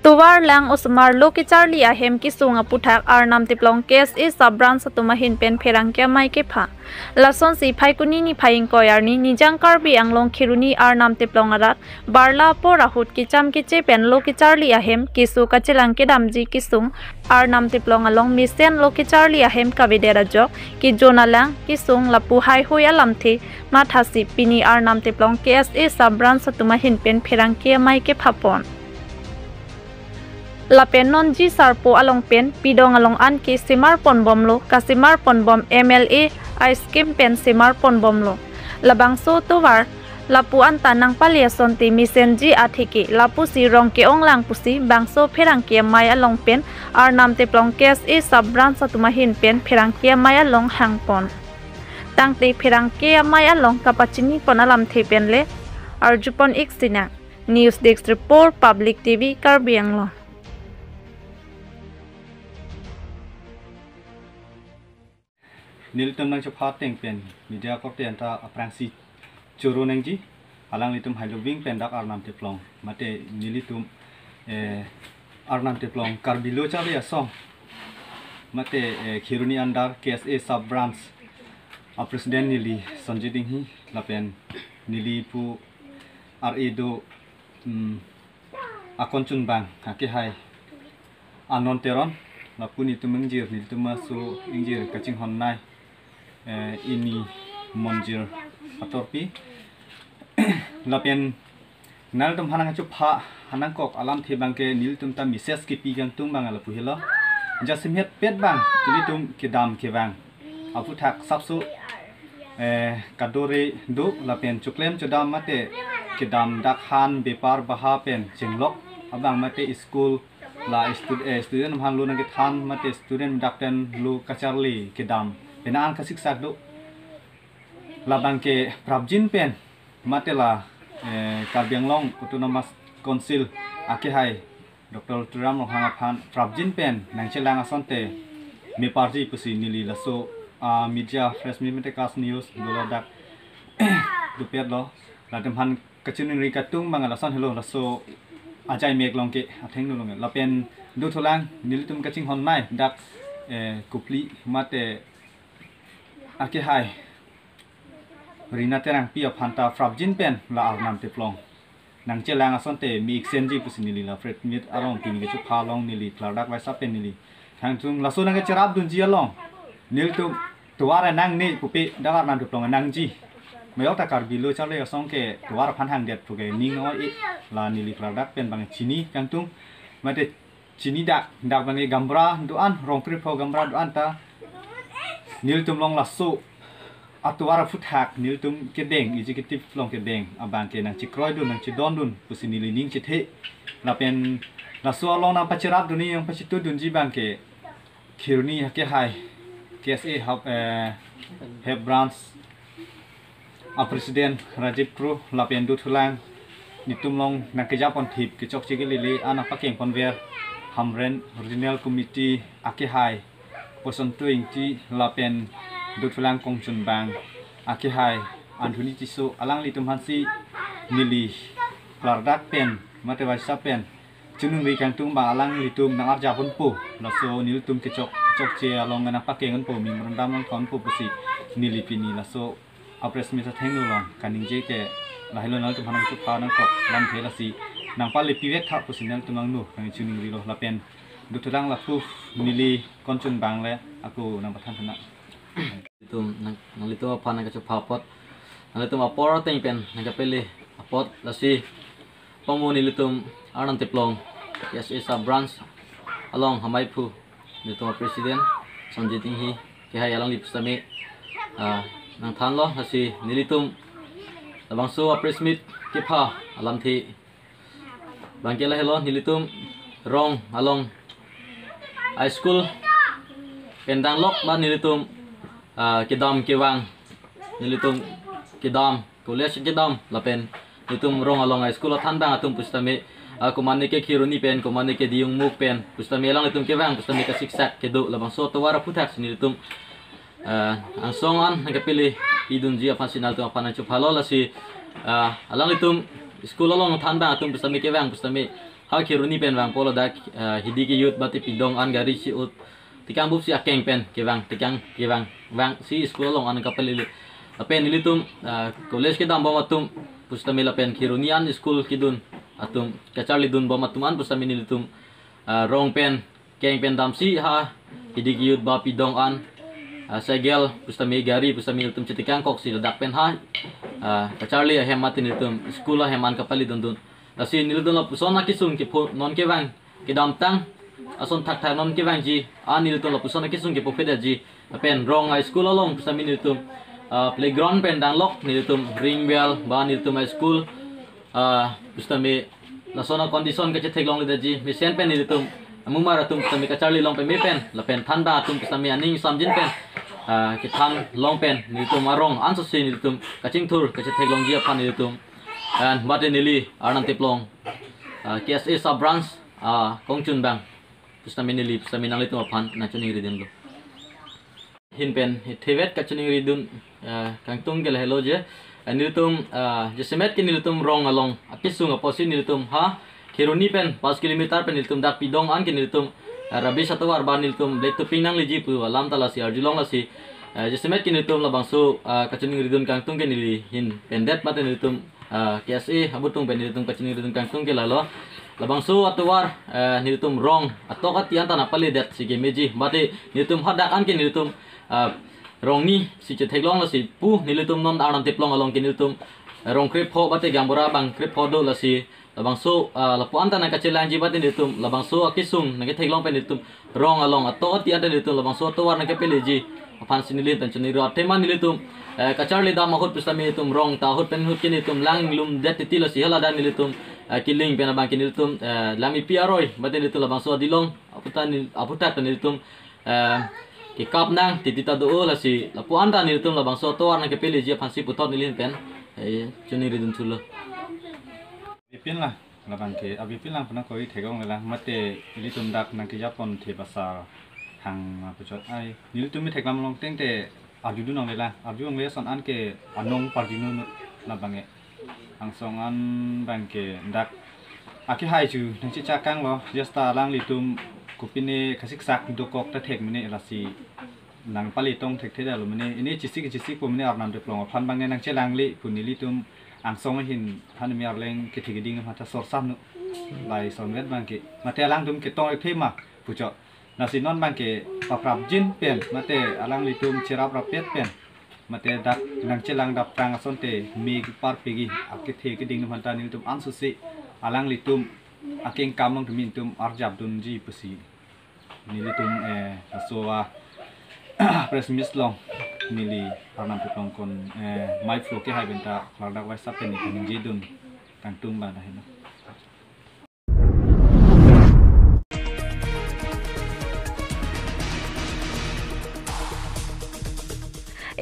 Tuwar lang usmar lo ki Charlie ahem ki sunga puthak arnam tiplong case is sabran satuma hin pen pherang kya mai ke pha lason si phai kuni ni phaing koyarni nijang karbi anglong khiruni arnam tiplong arat barla po rahut ki cham ki che pen lo ki Charlie ahem ki su ka chilang ke damji ki sung arnam tiplong along misen lo ki Charlie ahem ka videra jok ki jonalang ki sung lapu hai hoya lamthi ma thasi pini arnam tiplong case is sabran satuma hin pen pherang kya mai ke phapon Lapen nonji sarpo along pen pidong along an ki simar pon bomlo kasimar pon bom MLA ice cream pen simar pon bomlo labang so towar lapu an tanang paliason ti misenji athiki lapu si rong ke onglang pusi bangso pherang ke mai along pen arnam te plong kes e sabran satuma hin pen pherang ke mai along hangpon tangte pherang ke mai along kapachini ponalam the pen le arjupon iksina news desk report public TV Karbi Anglong Nilitum nang cepat teng pen media ko ten ta aprangsi curu nang ji alang litum hailubing pen dak arnam teplong mate nilitum arnam teplong karbilo chali asong mate khiruni andar KSA sub branch president nili Sanjay Dinghi lapen nili pu RA do akonchun bang hake hai anon teron lapun itu mengjir nilitum masu ingjir kacing honnai ini monjir atorpi lapen nal tum hanang chu pha hanang kok alam the bang ke nil tum ta mises ki pi gang tung bang ala puhila jasim het pet bang nil tum ke dam ke bang apu thak sapsu kadore do lapen chuklem chu dam mate ke dam dak han bepar baha pen chinglok abang mate school la student han lu nang ke than mate student dakten lu kacharli ke dam penaan kasik sakdo labang ke prabjin pen matela Karbi Anglong autonomous council ake hai Dr. Turam Rohanga Phan prabjin pen nang chelang asonte me party pusi nili laso media fresh media cast news dolodak dupet lo ladem han kachuning ri katung mangala son hello laso ajai mek long ke atheng no long lapen du tholang nilitum kaching hon nai dak kupli mate ake hai rina terang pia phanta frabjin pen la arnam teplong nang chelang asonte mi exenji pusinili la fret mit arong pin ge chu phalong nili kladak waisa pen nili thang chung laso nang ge cherap dun ji along nil tu tuara nang ni pupi dagar nam teplong nang ji mayok ta Karbi lo chale asong ke tuara phan hang det puge ning oi la nili kladak pen bang chini kang tung mate chini dak bang gambra duan rong pri pho gambra duan ta niltum long lasso atuara futhak niltum kedeng executive long kedeng abang ke nang chikroi dun nang chidon dun pusini lining chithe lapen lasso long na pachirat duni yang pachitu dun ji bang ke khiruni ke hai KSA have branch president Rajiv Kru lapen du thulang nitum long nang ke japon thip ke chok chigi lili ana pakeng konver hamren regional committee ake hai person tuing ti lapen dutlang kongchun bang ake hai anthuni tiso alang litum hansi nili klardak pen mate waisa pen chunung ri kang tung ba alang litum nangar japon pu laso niltum ke chok che along na pakengon pu mi mrandam kon pu pusi nili pini laso apres mi sa thengno long kaning je ke lahilo nal tum hanang chu pha nang kok lam thela si nang pali piwek tha pusinal tumang nu kang chunung ri lo lapen dutulang lapu nili konchun bang le aku nang pathan thana itu nang itu apa nang kacu papot nang itu apor teng pen nang kapeli apot lasi pamu nili tum arnam teplong KSA sub branch along hamai phu itu president Sanjay Dinghi ke hai along lipstami nang than lo lasi nili tum labang so press meet ke pha alam thi bangkela hello nili tum rong along high school pendang lok ban nilitum kedam kewang nilitum kedam college kedam lapen nilitum rong along high school than bang atum pustame kumani ke khiruni pen kumani ke diung muk pen pustame lang nilitum kewang pustame ka siksak kedo labang so tawara puthak nilitum ang songan nagapili idun ji apan sinal tu apan chu phalo lasi alang nilitum school along than bang atum pustame kewang pustame ha kiruni pen bang polo dak hidiki youth bati pidong an gari si ut tikang bup si akeng pen kebang tikang kebang bang si school long an kapeli pen nilitum college ke dam bamatum pustamila pen kiruni an school kidun atum kacharli dun bamatuman pustami nilitum rong pen keng pen dam si ha hidiki youth ba pidong an segel pustami gari pustami nilitum citikang kok si dak pen ha kacharli hematin nilitum school heman kapali dun dun Lasi nilidun la pusona kisung ki non ke bang ki dam tang ason thak thak non ke bang ji nilidun la pusona kisung ki pofeda ji pen rong high school along pusami nilitum playground pen dang lok nilitum ring bell ba nilitum high school pustami la sona condition ke thek long le ji misen pen nilitum mumara tum pusami ka charli long pe me pen la pen thanda tum pusami aning samjin pen ki than long pen nilitum marong anso si nilitum kaching thur ke thek long ji aphan nilitum and Martinelli Arnan Tiplong KSA sub branch Kongchun Bang pustami nili pustami nang litum aphan na chuning ridin lo hin pen thevet ka chuning ridun kangtung gel hello je nilitum jesemet ki nilitum rong along apisung aposin nilitum ha kiruni pen 5 km pen nilitum dak pidong an ki nilitum rabi satawar ban nilitum black to pinang liji pu lam talasi arjulong lasi jesemet ki nilitum labangsu ka chuning ridun kangtung ke nili hin pendet mat nilitum KSA habutung ben nilitum kachini nilitum kangtung ke lalo labangsu atwar nilitum rong atokat tian tanah pali det sige meji bate nilitum hadak an ke nilitum rong ni si che theklong la si pu nilitum non arnam teplong along ke nilitum rong krip ho bate gambura bang krip ho do la si labangsu lapuan tanah kacilan ji bate nilitum labangsu akisung nage theklong pen nilitum rong along atokat tian nilitum labangsu atwar nage peleji apan sinilin tan chuni ro teman nilitum kacharli da mahut pustami tum rong ta hut pen hut kini tum lang lum det tila si hala dan nilitum killing pena bang kini tum lami piaroi baten nilitum labang so dilong aputat nilitum ki kap nang titita do la si lapuan dan nilitum labang so to warna ke peli ji apan si putot nilin pen chuni ridun tulo Ipin lah labang ke abipin lang pernah koi thegong lah mate nilitum dak nang ke Japon the basa hang pucot ai nilitum mi theklam long teng te arju nong lela arju nong lela son an ke anong pardinu na bange ang song an bang ke dak aki hai chu nang chi cha kang lo jasta lang litum kupine kasik sak dokok ta thek mine lasi nang pali tong thek theda lo mine ini chisik po mine arnam de plong phan bange nang chelang li puni litum ang song hin han mi arleng ke thigiding ma ta sor sam nu lai son vet bang ke mate lang tum ke tong ek thema pucot nasi non bangke paprap jin pen mate alang litum cerap rapet pen mate dak nang celang dap tang asonte mi par pegi akithe ke ding manta ni tum ansusi alang litum aking kamong tumin tum arjab dun ji pesi ni litum asowa press miss long nili arnam putong kon my flow ke hai benta lardak wai sapen ni tung ji dun tang tum ba dahino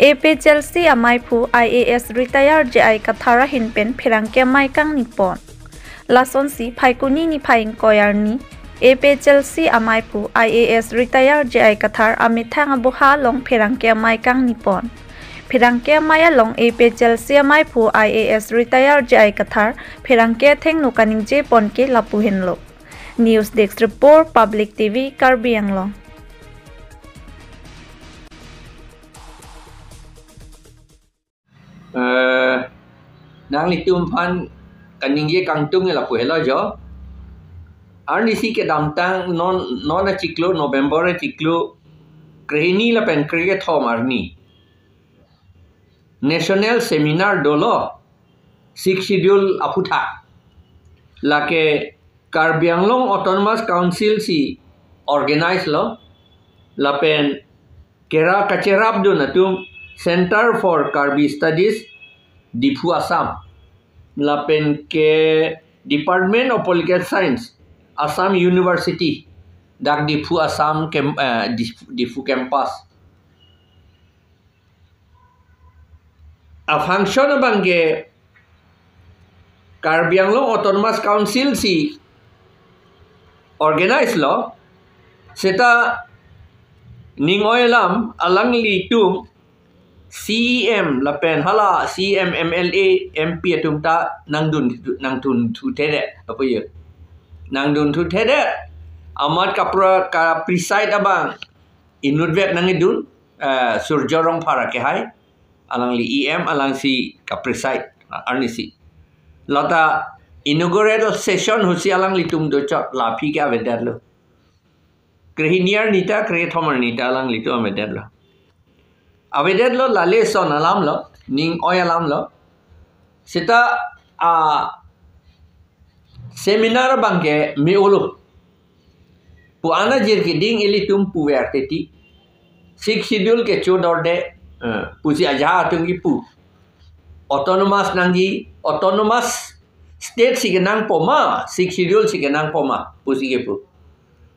AP Chelsea amai phu IAS retire JI kathara hinpen phirangke mai kang nipon lason si phaikuni ni phaing koyarni AP Chelsea amai phu IAS retire JI kathar amithang abuha long phirangke mai kang nipon phirangke mai long AP Chelsea amai phu IAS retire JI kathar phirangke thengnu kaning je ponke lapu hinlo News Desk Report Public TV Karbi Anglong nang litum pan kaning ye kangtung la pu hela jo arni si ke dam tang non a chiklo November a chiklo krehini la pen kriye thom arni national seminar dolo 6 schedule aputha la ke Karbi Anglong Autonomous Council si organize lo la pen kera kacherap do natum Center for Karbi Studies Difu Assam lapen ke Department of Political Science Assam University dak Difu Assam Difu campus a function bangge Karbi Anglong Autonomous Council si organize lo seta ningoylam alang litum CEM lapen hala CEM MLA MP atumta nang tun tu tede apa ye nang dun tu tede amat ka preside abang inut vet nang idun surjorong para ke hai alang li em alang si ka preside arnisi lata inaugural session husi alang li tum do chot la phi ka vedat lo krehiniar nita kre thomar nita alang li tu vedat lo avedat lo la le son alam lo ning oy alam lo sita seminar bangke me ulu pu ana jir ki ding ili tum pu ver teti six schedule ke chodor de pu si aja tung ki pu autonomous nangi autonomous state si genang poma six schedule si genang poma pu si ke pu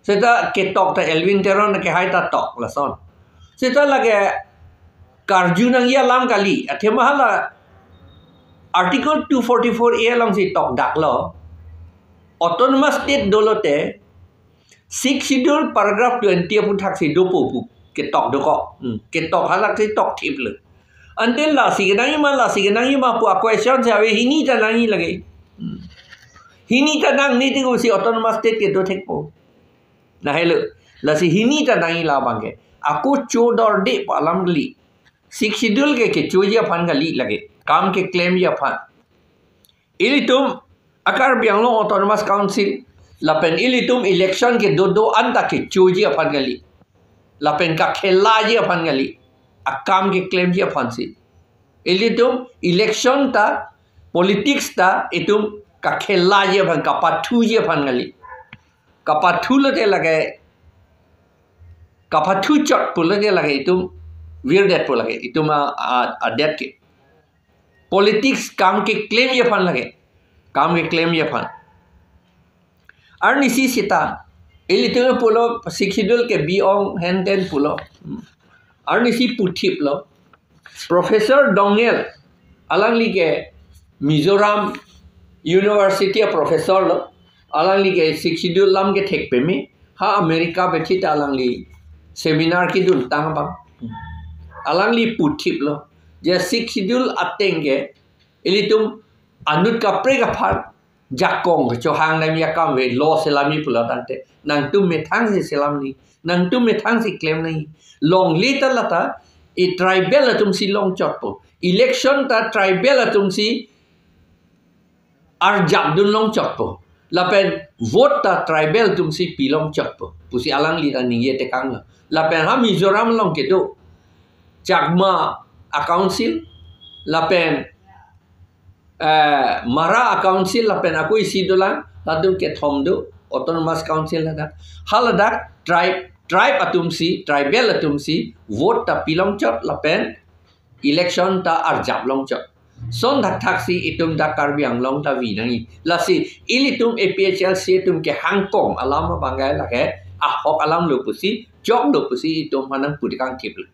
sita ke tok ta Elvin Teron ke hai ta tok la son sita lage karju nang ya lam kali athema hala article 244 a long si tok dak lo autonomous state dolote six schedule paragraph 20 pun thak si dopo pu ke tok do ko ke tok halak si tok thip le until la si genangi ma pu question se ave hini ta nangi lage hini ta nang ni ti si autonomous state ke do thek po na hello la si hini ta nangi la bangke aku chodor de palam gali six schedule ke choja phan gali lage काम के क्लेम या फन इली तुम अकार बियांगलो autonomous council लपेन इली तुम इलेक्शन के दो अंता के चोजी अपन गली लपेन का खेला जी अपन गली अकाम के क्लेम जी अपन सी इली तुम इलेक्शन ता पॉलिटिक्स ता इतुम का खेला जी अपन का पाथू जी अपन गली का पाथू लते लगे का पाथू चट पुलते लगे इतुम वीर डेट पुल लगे इतुम डेट के पॉलिटिक्स काम के क्लेम ये फन लगे काम के क्लेम ये फन और निसी सीता इलितुम पुलो सिखिदुल के बिओंग हेंटेन पुलो और निसी पुथिप लो प्रोफेसर डोंगेल अलंगली के मिजोरम यूनिवर्सिटी प्रोफेसर लो अलंगली के सिखिदुल लम के ठेक पे में हा अमेरिका बैठी अलंगली सेमिनार की दुल तांग बा अलंगली पुथिप लो जे सिक्स शेड्यूल अटेंगे इली तुम अनुट का प्रे का फार जाकोंग जो हांग नम या काम वे लॉ सेलामी पुला दांते नंग तुम में थांग से सेलाम नहीं नंग तुम में थांग से क्लेम नहीं लॉन्ग लेटर लता ए ट्राइबल तुम सी लॉन्ग चटपो इलेक्शन ता ट्राइबल तुम सी आर जाबदुन लॉन्ग चटपो लपेन वोट ता ट्राइबल तुम सी पी लॉन्ग चटपो पुसी अलंग ली ता निये ते कांग लपेन हम मिजोरम लॉन्ग के दो चाकमा council lapen mara council lapen aku isi dolang ladu ke thomdo autonomous council lada haladak tribe atumsi tribal atumsi vote ta pilong chot lapen election ta arjab long chot son dak taksi itum dak karbiang long ta vi nangi lasi ilitum APHLC tum ke hangkong alam bangai lage ahok alam lupusi jok lupusi itum hanang pudikang tipl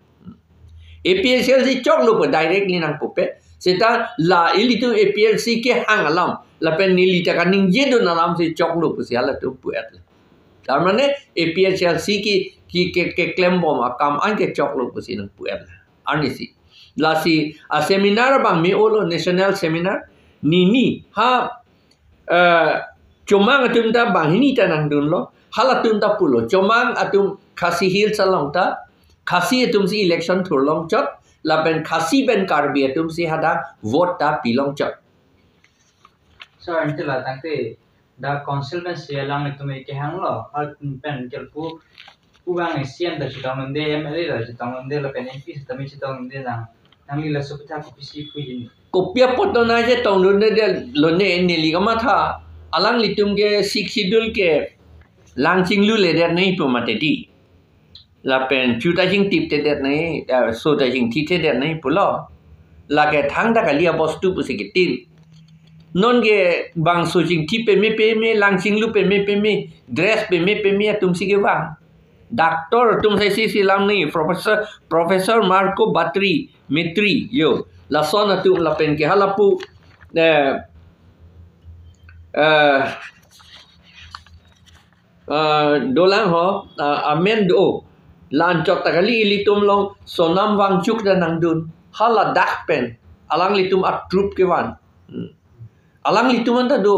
APHLC chok lupa directly nang pupe seta la ilitu APHLC ke hang alam la pen nili ta kaning jedo nalam se chok lupa si ala tu puet tar mane APHLC ki ke claim bom akam an ke chok lupa si nang puet anisi la si a seminar bang me olo national seminar ni ha chomang atum ta bang hini ta nang dun lo halatum ta pulo chomang atum khasi hil salong ta खासी तुम सी इलेक्शन थुरलोंग चट लापेन खासी बेन कार्बी तुम सी हदा वोट ता पिलोंग चट so until I think the council ben sialang itu mereka hang lo hal pen kelpu ubang sian dah kita mende MLA dah kita mende la pen MP kita mesti kita mende nang lila supaya kopisi ku ini kopia potona je tong lunde de lonne ne liga matha alang litum ke sikidul ke langching lu le der nei pomateti la pen chuta jing tip te det nei so ta jing thi te det nei pulo la ke thang da kalia bostu pusi ke tin non ge bang so jing tip pe me lang jing lu pe me dress pe me tum si ke bang doctor tum sai si lam nei professor Marco Batri Mitri yo la sona tu la pen ke halapu dolang ho amendo lan chok takali ilitum long sonam wangchuk dan nangdun hala dak pen alang litum at group ke wan alang litum anta do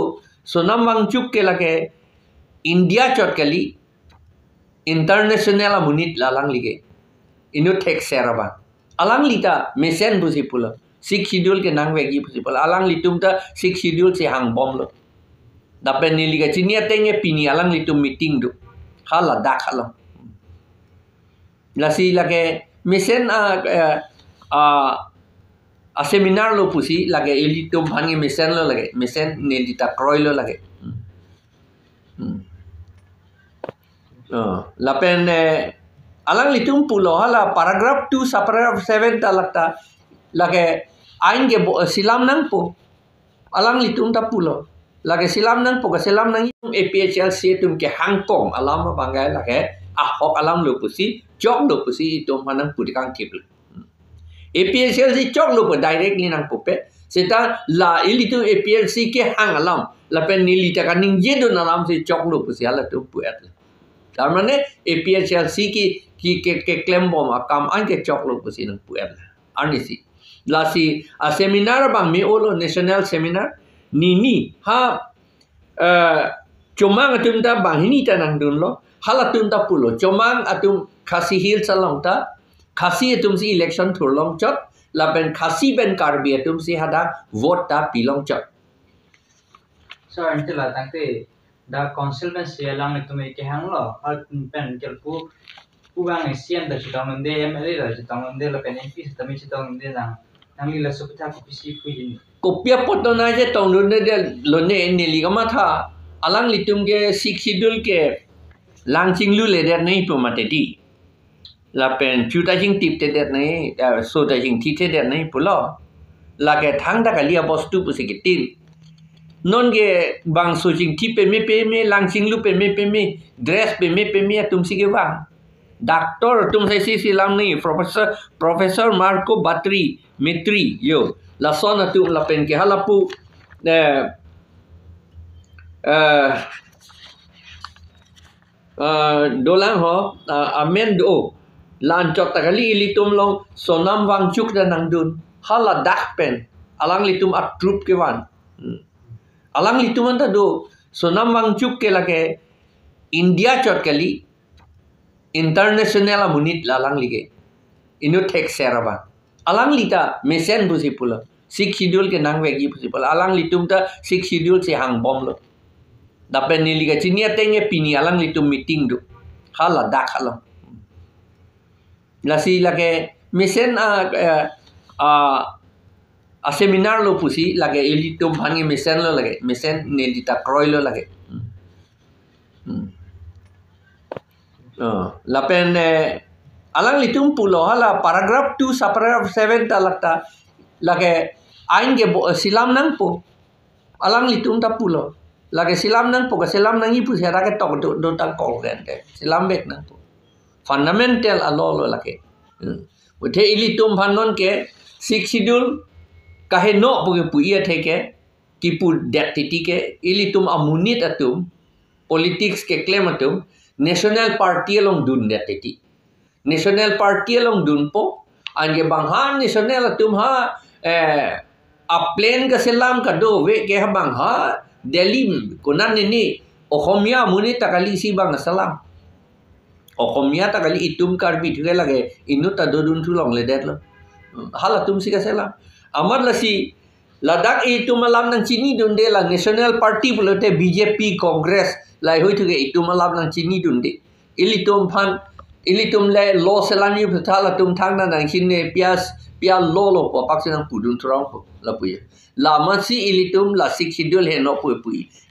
sonam wangchuk ke lake India chot kali international amunit lalang lige inu tek seraba alang lita mesen busi pula 6 schedule ke nang wegi busi pula alang litum ta 6 schedule se hang bom lo dapen ni liga chinia tenge pini alang litum meeting du hala dak halam lasi lage mesen a seminar lo pusi lage elitum bhangi mesen lo lage mesen nelita kroy lo lage lapen alang litum pulo hala paragraph 2 sa paragraph 7 ta lakta lage ain ge silam nang po alang litum ta pulo lage silam nang po silam nang APHLC tum ke Hong Kong alam bangai lage ahok alam lo pusi jok lo pusi tum hanang pudikang tip APHLC jok lo po directly nang pope seta la ilitu APHLC ke hang alam lapen nilita kaning jedo nalam si jok lo pusi ala tu puet Darmane APHLC ki claim bom akam anke choklo pusi nang puer anisi lasi a seminar bang me olo national seminar ni ha comang atum ta bang hini ta nang dun lo halatum ta pulo comang atum khasi hil salong ta khasi atum si election thurlong chot laben khasi ben karbi atum si hada vote ta pilong chot so until tangte da council ben sialang itu me ke hang lo har pen kel pu bang sian da chitang de MLA da chitang de la pen MP chitang chitang de nang li la supta ko pisi pu yin kopia potona je tong dun de lone ni li gama tha alang litum ke sik schedule ke langching lu le der nei pu mate di la pen chuta jing tip te der nei so da jing thi te der nei pu lo la ke thang da ka lia bostu pu se ke tin non ge bang so jing ti pe me langching lu pe me dress pe me tum si ge bang doctor tum sai si lam ni professor Marco Batri Mitri yo la sona tu la pen ke halapu dolang ho amen do lan chok takali ilitum long sonam wang chuk da nang dun hala dak pen alang litum at troop ke wan alang lituman ta do sonam wang chuk ke lage India chot kali international amunit lalang lige inu tek seraba alang lita mesen busi pula 6 schedule ke nang wegi busi pula alang litum ta 6 schedule se hang bom lo dapen ni liga chinia tenge pini alang litum meeting du hala dak halam lasi lage mesen a seminar lo pusi lage elitum bhangi mesen lo lage mesen nelita kroy lo lage lapen alang litum pulo hala paragraph 2 sa paragraph 7 ta lakta lage ain ge silam nang po alang litum ta pulo lage silam nang po silam nang ipu sera ke tok do ta kol rente silam bek nang po fundamental alolo lage uthe ilitum bhanon ke 6 schedule kahe no pu ia theke ki pu deputy ke ilitum amunit atum politics ke claim atum national party along dun deputy national party along dun po ange banghan national atum ha a plane ka selam ka do we ke bang ha delhi kunan ni ohomia munit takali si bang salam ohomia takali itum karbi thule lage inu ta dodun thulong le det lo hala tum si ka selam amar lasi Ladakh itu malam nang Chini dunde la National Party pulote BJP Congress lai hoi thuge itu malam nang Chini dunde ilitum le lo selani phthala tum thang na nang Chini pia lo po pak senang pudun trong po la puya la masi ilitum la 6 schedule he no pu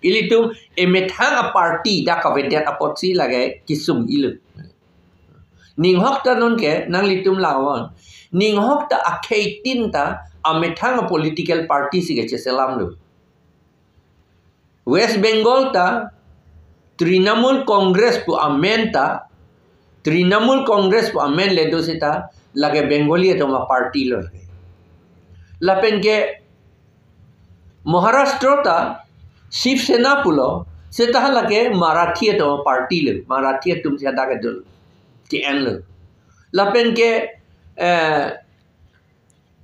ilitum emethang a party da ka vedet apot si lage kisum ilu ning hok ta non ke nang litum lawan ning hok ta akhaitin ta amethang a political party sigeche selam lu West Bengal ta Trinamool Congress pu amenta Trinamool Congress pu amen le dosita lage Bengali to ma party lo lapen ke Maharashtra ta Shiv Sena pulo seta lage Marathi to party lo Marathi tum se da ke dul ki en lo lapen ke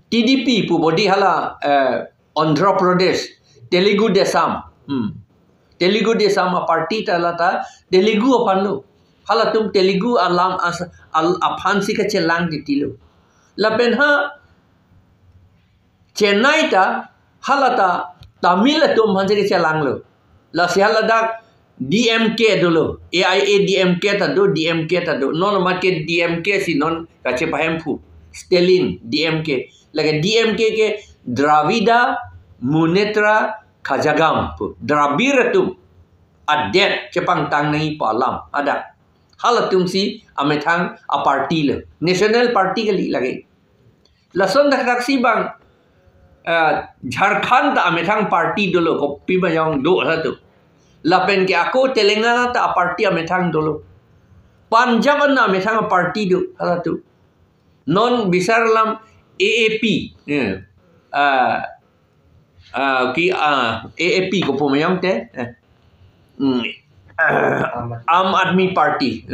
TDP pu body hala Andhra Pradesh Telugu Desam Telugu dia sama parti talata Telugu apan lo. Halatum Telugu alam apan si kecelang di tilo. Lapen ha Chennai ta halata Tamil atum hansi kecelang lo. La si haladak DMK dulu. AIA DMK tadu DMK tadu. Non makin DMK si non kace pahempu. Stalin DMK. Lagi DMK ke Dravida Munetra Kajagam pu. Dravida tu adet cepang tang nai palam ada. Halatum si ametang a parti le. National Party kali lagi. Lason dak taksi bang Jharkhand ta ametang parti dulu kopi bayang do lah tu. Lapen ke aku Telangana ta parti ametang dulu. Punjab na ametang parti do hala tu. Non bisar lam AAP. AAP ko pumayang te. Aam Admi Party.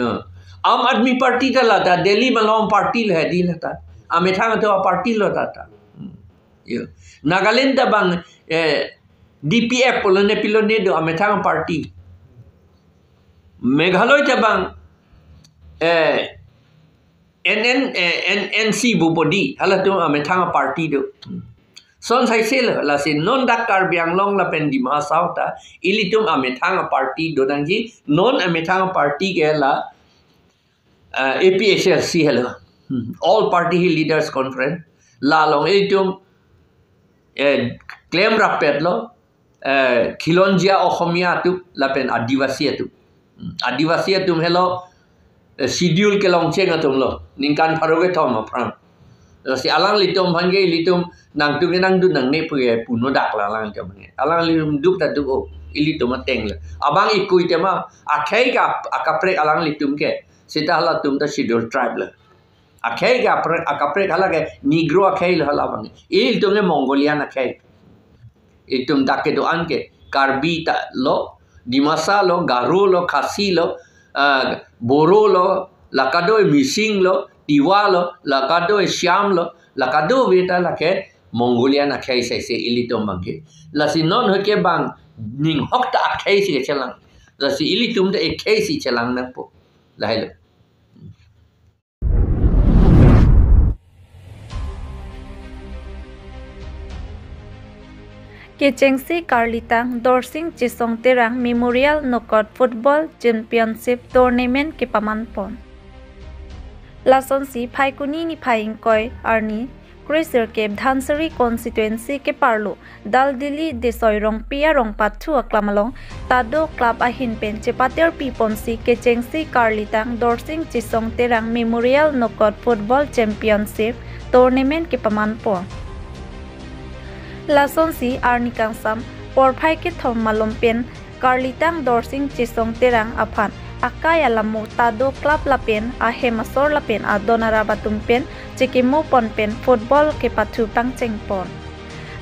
Aam Admi Party ta lata Delhi malong party le di lata. Ametang to party lo ta. Nagaland ta bang DPF polone pilone do ametang party. Meghalaya ta bang NNC bubodi hala tu ametang party do. Son sai sel la sin non dak Karbi Anglong la pen di Mahasau ta ilitum ametang party do dangji non ametang party ke la APHLC hello. All Party Leaders Conference la long ilitum claim rapet lo Khilonjia Okhomia tu lapen Adivasi tu. Adivasi tu hello schedule ke long cheng atum lo ningkan pharoge thom apram. Si alang litum bhange litum nang tu nang du nang ne pue puno dak la lang ka bhange. Alang litum duk ta du o ilitum ateng le. Abang ikui te ma akhai ka akapre alang litum ke sita hala tum ta schedule tribe le. Akhai ka akapre hala ke Negro akhai le hala bhange. Ilitum ne Mongolian akhai. Itum dakke do anke Karbi ta lo Dimasa lo Garu lo Khasi lo Boro lo Lakado Mising lo Tiwa lo Lakado Syam lo Lakado beta lake Mongolian akhai sai se ilitum bangke la si non hoke bang ning hok ta akhai si chelang la si ilitum ta akhai si chelang na po la hello Kechengsi Karlitang Dorsing Chisong Terang Memorial Knockout Football Championship Tournament ke pamanpon. Lason si Phaikuni ni Phaing Koi Arni Cruiser ke Dhansari Constituency ke Parlo Dal Dili Desoi Rong Pia Rong Pathu Aklamalong Tado Club Ahin Pen Chepater Piponsi Kechengsi Karlitang Dorsing Chisong Terang Memorial Knockout Football Championship Tournament ke pamanpon. Lason si Arnikang Sam Porphai ke Thom Malompen Karlitang Dorsing Chisong Terang Aphan Akaya Lamu Tado Club Lapen Ahemasor Lapen Adonara Batumpen Chikimo Ponpen Football ke Pathu Pangcheng Pon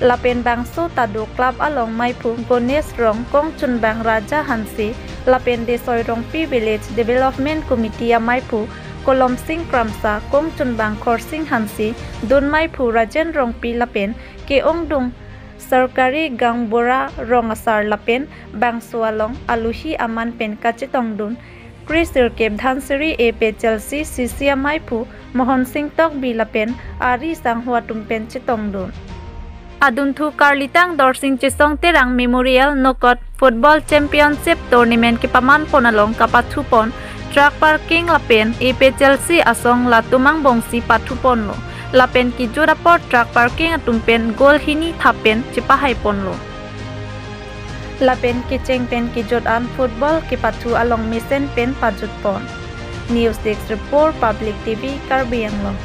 Lapen Bangso Tado Club Along Maipu Gones Rong Kong Chun Bang Raja Hansi Lapen Desoi Rong Pi Village Development Committee Maipu Kolom Sing Kramsa Kong Chun Bang Khorsing Hansi Dun Maipu Rajen Rong Pi Lapen ke Ongdung Sarkari Gangbora Rongasar Lapen Bangsualong Aluhi Aman Pen Kachitong Dun Cruiser ke Dhansari AP Chelsea Sisia Maipu Mohon Singh Tok Bilapen Ari Sanghua Tumpen Chitong Dun Aduntu Karlitang Dorsing Chisong Terang Memorial Knockout Football Championship Tournament ke paman ponalong kapathupon Truck Parking Lapen AP Chelsea Asong Latumang Bongsi Pathupon lo Lapen ki Jodapur Truck Parking Atumpen Gol Hini Thapen Chipahay Ponlo Lapen ki Chengpen ki Jodan Football ki Pathu Along Misen Pen Pajut Pon News Desk Report Public TV Karbi Anglong